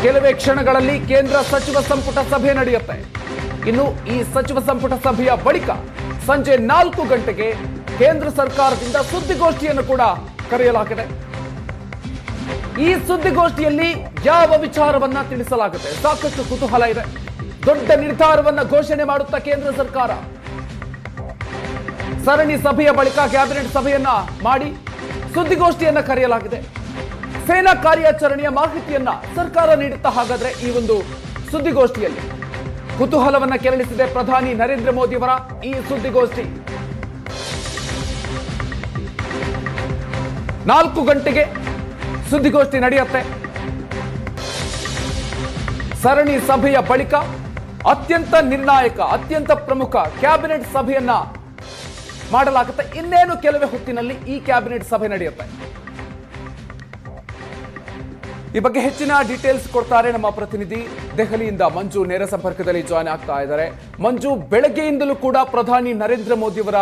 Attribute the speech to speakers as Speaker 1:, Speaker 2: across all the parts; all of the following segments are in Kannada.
Speaker 1: ಕೆಲವೇ ಕ್ಷಣಗಳಲ್ಲಿ ಕೇಂದ್ರ ಸಚಿವ ಸಂಪುಟ ಸಭೆ ನಡೆಯುತ್ತೆ. ಇನ್ನು ಈ ಸಚಿವ ಸಂಪುಟ ಸಭೆಯ ಬಳಿಕ ಸಂಜೆ 4 ಗಂಟೆಗೆ ಕೇಂದ್ರ ಸರ್ಕಾರದಿಂದ ಸುದ್ದಿಗೋಷ್ಠಿಯನ್ನು ಕೂಡ ಕರೆಯಲಾಗಿದೆ. ಈ ಸುದ್ದಿಗೋಷ್ಠಿಯಲ್ಲಿ ಯಾವ ವಿಚಾರವನ್ನ ತಿಳಿಸಲಾಗುತ್ತೆ? ಸಾಕಷ್ಟು ಕುತೂಹಲ ಇದೆ. ದೊಡ್ಡ ನಿರ್ಧಾರವನ್ನ ಘೋಷಣೆ ಮಾಡುತ್ತಾ ಕೇಂದ್ರ ಸರ್ಕಾರ ಸರಣಿ ಸಭೆಯ ಬಳಿಕ ಕ್ಯಾಬಿನೆಟ್ ಸಭೆಯನ್ನ ಮಾಡಿ ಸುದ್ದಿಗೋಷ್ಠಿಯನ್ನ ಕರೆಯಲಾಗಿದೆ. ಸೇನಾ ಕಾರ್ಯಾಚರಣೆಯ ಮಾಹಿತಿಯನ್ನ ಸರ್ಕಾರ ನೀಡುತ್ತಾ ಹಾಗಾದ್ರೆ ಈ ಒಂದು ಸುದ್ದಿಗೋಷ್ಠಿಯಲ್ಲಿ ಕುತೂಹಲವನ್ನ ಕೆರಳಿಸಿದೆ ಪ್ರಧಾನಿ ನರೇಂದ್ರ ಮೋದಿಯವರ ಈ ಸುದ್ದಿಗೋಷ್ಠಿ. 4 ಗಂಟೆಗೆ ಸುದ್ದಿಗೋಷ್ಠಿ ನಡೆಯುತ್ತೆ. ಸರಣಿ ಸಭೆಯ ಬಳಿಕ ಅತ್ಯಂತ ನಿರ್ಣಾಯಕ, ಅತ್ಯಂತ ಪ್ರಮುಖ ಕ್ಯಾಬಿನೆಟ್ ಸಭೆಯನ್ನ ಮಾಡಲಾಗುತ್ತೆ. ಇನ್ನೇನು ಕೆಲವೇ ಹೊತ್ತಿನಲ್ಲಿ ಈ ಕ್ಯಾಬಿನೆಟ್ ಸಭೆ ನಡೆಯುತ್ತೆ. ಈ ಬಗ್ಗೆ ಹೆಚ್ಚಿನ ಡೀಟೇಲ್ಸ್ ಕೊಡ್ತಾರೆ ನಮ್ಮ ಪ್ರತಿನಿಧಿ ದೆಹಲಿಯಿಂದ ಮಂಜು. ನೇರ ಸಂಪರ್ಕದಲ್ಲಿ ಜಾಯ್ನ್ ಆಗ್ತಾ ಇದ್ದಾರೆ. ಮಂಜು, ಬೆಳಗ್ಗೆಯಿಂದಲೂ ಕೂಡ ಪ್ರಧಾನಿ ನರೇಂದ್ರ ಮೋದಿಯವರ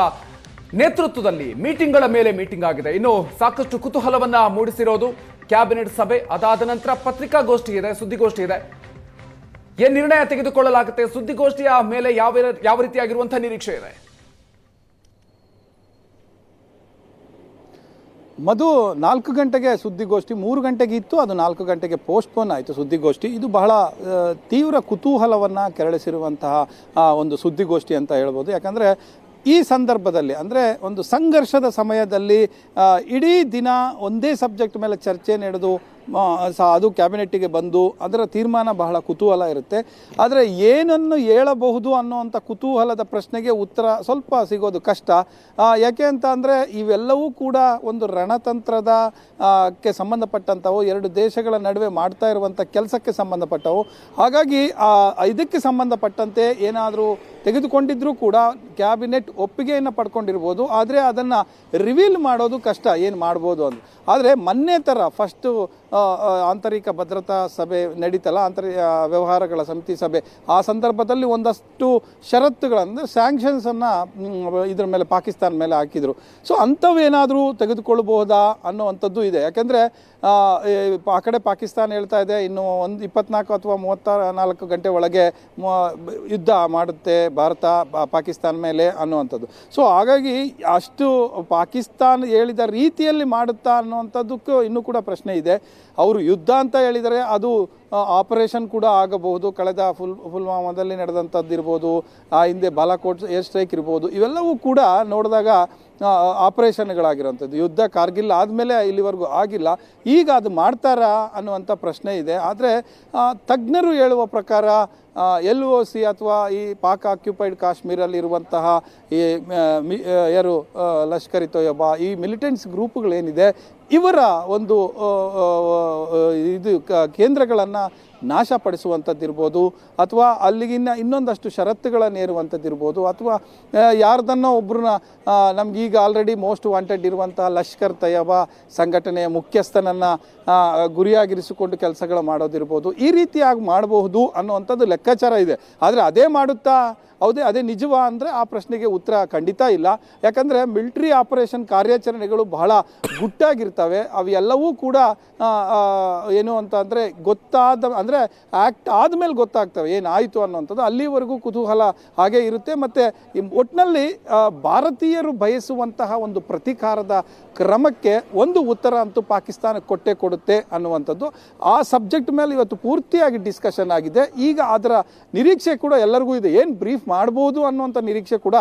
Speaker 1: ನೇತೃತ್ವದಲ್ಲಿ ಮೀಟಿಂಗ್ಗಳ ಮೇಲೆ ಮೀಟಿಂಗ್ ಆಗಿದೆ. ಇನ್ನು ಸಾಕಷ್ಟು ಕುತೂಹಲವನ್ನ ಮೂಡಿಸಿರೋದು ಕ್ಯಾಬಿನೆಟ್ ಸಭೆ. ಅದಾದ ನಂತರ ಪತ್ರಿಕಾಗೋಷ್ಠಿ ಇದೆ, ಸುದ್ದಿಗೋಷ್ಠಿ ಇದೆ. ಏನ್ ನಿರ್ಣಯ ತೆಗೆದುಕೊಳ್ಳಲಾಗುತ್ತೆ? ಸುದ್ದಿಗೋಷ್ಠಿಯ ಮೇಲೆ ಯಾವ ರೀತಿಯಾಗಿರುವಂತಹ ನಿರೀಕ್ಷೆ ಇದೆ?
Speaker 2: ಮಧು, 4 ಗಂಟೆಗೆ ಸುದ್ದಿಗೋಷ್ಠಿ, 3 ಗಂಟೆಗೆ ಇತ್ತು, ಅದು 4 ಗಂಟೆಗೆ ಪೋಸ್ಟ್ಪೋನ್ ಆಯಿತು ಸುದ್ದಿಗೋಷ್ಠಿ. ಇದು ಬಹಳ ತೀವ್ರ ಕುತೂಹಲವನ್ನು ಕೆರಳಿಸಿರುವಂತಹ ಒಂದು ಸುದ್ದಿಗೋಷ್ಠಿ ಅಂತ ಹೇಳ್ಬೋದು. ಯಾಕಂದರೆ ಈ ಸಂದರ್ಭದಲ್ಲಿ ಅಂದರೆ ಒಂದು ಸಂಘರ್ಷದ ಸಮಯದಲ್ಲಿ ಇಡೀ ದಿನ ಒಂದೇ ಸಬ್ಜೆಕ್ಟ್ ಮೇಲೆ ಚರ್ಚೆ ನಡೆದು ಅದು ಕ್ಯಾಬಿನೆಟ್ಟಿಗೆ ಬಂದು ಅದರ ತೀರ್ಮಾನ ಬಹಳ ಕುತೂಹಲ ಇರುತ್ತೆ. ಆದರೆ ಏನನ್ನು ಹೇಳಬಹುದು ಅನ್ನುವಂಥ ಕುತೂಹಲದ ಪ್ರಶ್ನೆಗೆ ಉತ್ತರ ಸ್ವಲ್ಪ ಸಿಗೋದು ಕಷ್ಟ. ಯಾಕೆ ಅಂತ ಅಂದರೆ ಇವೆಲ್ಲವೂ ಕೂಡ ಒಂದು ರಣತಂತ್ರದ ಕ್ಕೆ ಸಂಬಂಧಪಟ್ಟಂಥವು, 2 ದೇಶಗಳ ನಡುವೆ ಮಾಡ್ತಾ ಇರುವಂಥ ಕೆಲಸಕ್ಕೆ ಸಂಬಂಧಪಟ್ಟವು. ಹಾಗಾಗಿ ಇದಕ್ಕೆ ಸಂಬಂಧಪಟ್ಟಂತೆ ಏನಾದರೂ ತೆಗೆದುಕೊಂಡಿದ್ರೂ ಕೂಡ ಕ್ಯಾಬಿನೆಟ್ ಒಪ್ಪಿಗೆಯನ್ನು ಪಡ್ಕೊಂಡಿರ್ಬೋದು. ಆದರೆ ಅದನ್ನು ರಿವೀಲ್ ಮಾಡೋದು ಕಷ್ಟ, ಏನು ಮಾಡ್ಬೋದು ಅಂತ. ಆದರೆ ಮೊನ್ನೆ ಥರ ಫಸ್ಟು ಆಂತರಿಕ ಭದ್ರತಾ ಸಭೆ ನಡೀತಲ್ಲ, ವ್ಯವಹಾರಗಳ ಸಮಿತಿ ಸಭೆ, ಆ ಸಂದರ್ಭದಲ್ಲಿ ಒಂದಷ್ಟು ಷರತ್ತುಗಳಂದರೆ ಸ್ಯಾಂಕ್ಷನ್ಸನ್ನು ಇದ್ರ ಮೇಲೆ ಪಾಕಿಸ್ತಾನ ಮೇಲೆ ಹಾಕಿದರು. ಸೊ ಅಂಥವೇನಾದರೂ ತೆಗೆದುಕೊಳ್ಬಹುದಾ ಅನ್ನುವಂಥದ್ದು ಇದೆ. ಯಾಕೆಂದರೆ ಆ ಕಡೆ ಪಾಕಿಸ್ತಾನ ಹೇಳ್ತಾ ಇದೆ ಇನ್ನು 24 ಅಥವಾ 34 ಗಂಟೆ ಒಳಗೆ ಯುದ್ಧ ಮಾಡುತ್ತೆ ಭಾರತ ಪಾಕಿಸ್ತಾನ ಮೇಲೆ ಅನ್ನುವಂಥದ್ದು. ಸೊ ಹಾಗಾಗಿ ಅಷ್ಟು ಪಾಕಿಸ್ತಾನ ಹೇಳಿದ ರೀತಿಯಲ್ಲಿ ಮಾಡುತ್ತಾ ಅನ್ನುವಂಥದ್ದಕ್ಕೂ ಇನ್ನೂ ಕೂಡ ಪ್ರಶ್ನೆ ಇದೆ. ಅವರು ಯುದ್ಧ ಅಂತ ಹೇಳಿದರೆ ಅದು ಆಪರೇಷನ್ ಕೂಡ ಆಗಬಹುದು. ಕಳೆದ ಪುಲ್ವಾಮಾದಲ್ಲಿ ನಡೆದಂಥದ್ದು ಇರ್ಬೋದು, ಆ ಹಿಂದೆ ಬಾಲಾಕೋಟ್ ಏರ್ ಸ್ಟ್ರೈಕ್ ಇರ್ಬೋದು. ಇವೆಲ್ಲವೂ ಕೂಡ ನೋಡಿದಾಗ ಆಪರೇಷನ್ಗಳಾಗಿರೋಂಥದ್ದು. ಯುದ್ಧ ಕಾರ್ಗಿಲ್ ಆದಮೇಲೆ ಇಲ್ಲಿವರೆಗೂ ಆಗಿಲ್ಲ. ಈಗ ಅದು ಮಾಡ್ತಾರಾ ಅನ್ನುವಂಥ ಪ್ರಶ್ನೆ ಇದೆ. ಆದರೆ ತಜ್ಞರು ಹೇಳುವ ಪ್ರಕಾರ LOC ಅಥವಾ ಈ ಪಾಕ್ ಆಕ್ಯುಪೈಡ್ ಕಾಶ್ಮೀರಲ್ಲಿರುವಂತಹ ಈ ಯಾರು ಲಷ್ಕರ್ ಇ ತೊಯ್ಬಾ, ಈ ಮಿಲಿಟೆಂಟ್ಸ್ ಗ್ರೂಪ್ಗಳೇನಿದೆ, ಇವರ ಒಂದು ಕೇಂದ್ರಗಳನ್ನು ನಾಶಪಡಿಸುವಂಥದ್ದಿರ್ಬೋದು, ಅಥವಾ ಅಲ್ಲಿಗಿನ್ನ ಇನ್ನೊಂದಷ್ಟು ಷರತ್ತುಗಳನ್ನು ಹೇರುವಂಥದ್ದಿರ್ಬೋದು, ಅಥವಾ ಯಾರ್ದನ್ನೋ ಒಬ್ಬರನ್ನ ನಮಗೀಗ ಆಲ್ರೆಡಿ ಮೋಸ್ಟ್ ವಾಂಟೆಡ್ ಇರುವಂತಹ ಲಷ್ಕರ್ ತೊಯ್ಬಾ ಸಂಘಟನೆಯ ಮುಖ್ಯಸ್ಥನನ್ನು ಗುರಿಯಾಗಿರಿಸಿಕೊಂಡು ಕೆಲಸಗಳು ಮಾಡೋದಿರ್ಬೋದು. ಈ ರೀತಿಯಾಗಿ ಮಾಡಬಹುದು ಅನ್ನುವಂಥದ್ದು ಲೆಕ್ಕಾಚಾರ ಇದೆ. ಆದರೆ ಅದೇ ಮಾಡುತ್ತಾ ಅದೇ ನಿಜವಾ ಅಂದರೆ ಆ ಪ್ರಶ್ನೆಗೆ ಉತ್ತರ ಖಂಡಿತ ಇಲ್ಲ. ಯಾಕಂದರೆ ಮಿಲಿಟರಿ ಆಪರೇಷನ್ ಕಾರ್ಯಾಚರಣೆಗಳು ಬಹಳ ಗುಟ್ಟಾಗಿರ್ತವೆ. ಅವೆಲ್ಲವೂ ಕೂಡ ಏನು ಅಂತ ಅಂದರೆ ಅಂದರೆ ಆ್ಯಕ್ಟ್ ಆದಮೇಲೆ ಗೊತ್ತಾಗ್ತವೆ ಏನಾಯಿತು ಅನ್ನೋಂಥದ್ದು. ಅಲ್ಲಿವರೆಗೂ ಕುತೂಹಲ ಹಾಗೇ ಇರುತ್ತೆ. ಮತ್ತು ಒಟ್ಟಿನಲ್ಲಿ ಭಾರತೀಯರು ಬಯಸುವಂತಹ ಒಂದು ಪ್ರತೀಕಾರದ ಕ್ರಮಕ್ಕೆ ಒಂದು ಉತ್ತರ ಅಂತೂ ಪಾಕಿಸ್ತಾನ ಕೊಡುತ್ತೆ ಅನ್ನುವಂಥದ್ದು. ಆ ಸಬ್ಜೆಕ್ಟ್ ಮೇಲೆ ಇವತ್ತು ಪೂರ್ತಿಯಾಗಿ ಡಿಸ್ಕಷನ್ ಆಗಿದೆ. ಈಗ ಅದರ ನಿರೀಕ್ಷೆ ಕೂಡ ಎಲ್ಲರಿಗೂ ಇದೆ, ಏನು ಬ್ರೀಫ್ ಮಾಡ್ಬೋದು ಅನ್ನುವಂಥ ನಿರೀಕ್ಷೆ ಕೂಡ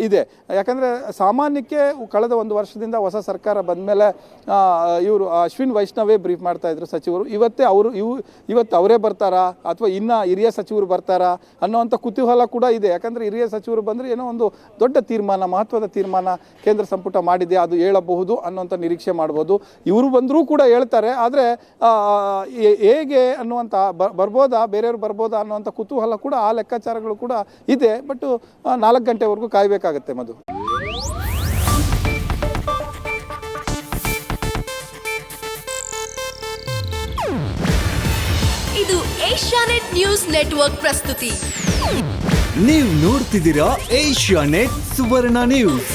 Speaker 2: ಇದೆ. ಯಾಕಂದರೆ ಸಾಮಾನ್ಯಕ್ಕೆ ಕಳೆದ 1 ವರ್ಷದಿಂದ ಹೊಸ ಸರ್ಕಾರ ಬಂದ ಮೇಲೆ ಇವರು ಅಶ್ವಿನ್ ವೈಷ್ಣವೇ ಬ್ರೀಫ್ ಮಾಡ್ತಾ ಇದ್ರು ಸಚಿವರು. ಇವತ್ತು ಅವರೇ ಬರ್ತಾರಾ ಅಥವಾ ಇನ್ನು ಹಿರಿಯ ಸಚಿವರು ಬರ್ತಾರಾ ಅನ್ನೋವಂಥ ಕುತೂಹಲ ಕೂಡ ಇದೆ. ಯಾಕಂದರೆ ಹಿರಿಯ ಸಚಿವರು ಬಂದರೆ ಏನೋ ಒಂದು ದೊಡ್ಡ ತೀರ್ಮಾನ, ಮಹತ್ವದ ತೀರ್ಮಾನ ಕೇಂದ್ರ ಸಂಪುಟ ಮಾಡಿದೆ, ಅದು ಹೇಳಬಹುದು ಅನ್ನುವಂಥ ನಿರೀಕ್ಷೆ ಮಾಡ್ಬೋದು. ಇವರು ಬಂದರೂ ಕೂಡ ಹೇಳ್ತಾರೆ. ಆದರೆ ಹೇಗೆ ಅನ್ನುವಂಥ ಬರ್ಬೋದಾ, ಬೇರೆಯವರು ಬರ್ಬೋದಾ ಅನ್ನುವಂಥ ಕುತೂಹಲ ಕೂಡ, ಆ ಲೆಕ್ಕಾಚಾರಗಳು ಕೂಡ ಇದೆ. ಬಟ್ 4 ಗಂಟೆವರೆಗೂ ಕಾಯಬೇಕಾಗತ್ತೆ ಮಧು.
Speaker 3: ಇದು ಏಷ್ಯಾನೆಟ್ ನ್ಯೂಸ್ ನೆಟ್ವರ್ಕ್ ಪ್ರಸ್ತುತಿ.
Speaker 4: ನೀವು ನೋಡ್ತಿದ್ದೀರಾ ಏಷ್ಯಾನೆಟ್ ಸುವರ್ಣ ನ್ಯೂಸ್.